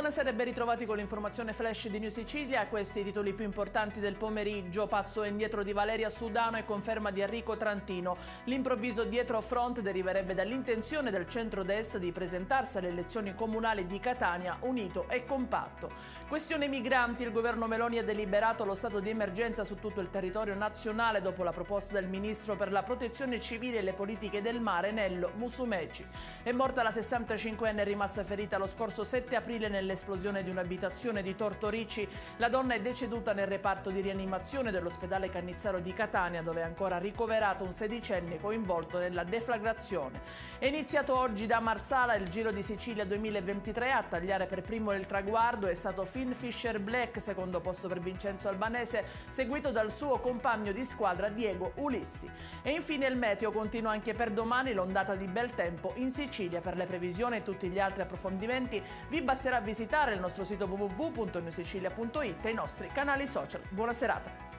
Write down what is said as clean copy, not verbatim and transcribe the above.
Buonasera e ben ritrovati con l'informazione flash di New Sicilia. Questi i titoli più importanti del pomeriggio. Passo indietro di Valeria Sudano e conferma di Enrico Trantino. L'improvviso dietro front deriverebbe dall'intenzione del centrodestra di presentarsi alle elezioni comunali di Catania unito e compatto. Questione migranti. Il governo Meloni ha deliberato lo stato di emergenza su tutto il territorio nazionale dopo la proposta del ministro per la protezione civile e le politiche del mare Nello Musumeci. È morta la 65enne rimasta ferita lo scorso 7 aprile nell'esplosione di un'abitazione di Tortorici. La donna è deceduta nel reparto di rianimazione dell'ospedale Cannizzaro di Catania, dove è ancora ricoverato un 16enne coinvolto nella deflagrazione. È iniziato oggi da Marsala il Giro di Sicilia 2023. A tagliare per primo il traguardo è stato Finn Fisher Black, secondo posto per Vincenzo Albanese, seguito dal suo compagno di squadra Diego Ulissi. E infine il meteo continua anche per domani l'ondata di bel tempo in Sicilia. Per le previsioni e tutti gli altri approfondimenti vi basterà visitare il nostro sito www.newsicilia.it e i nostri canali social. Buona serata.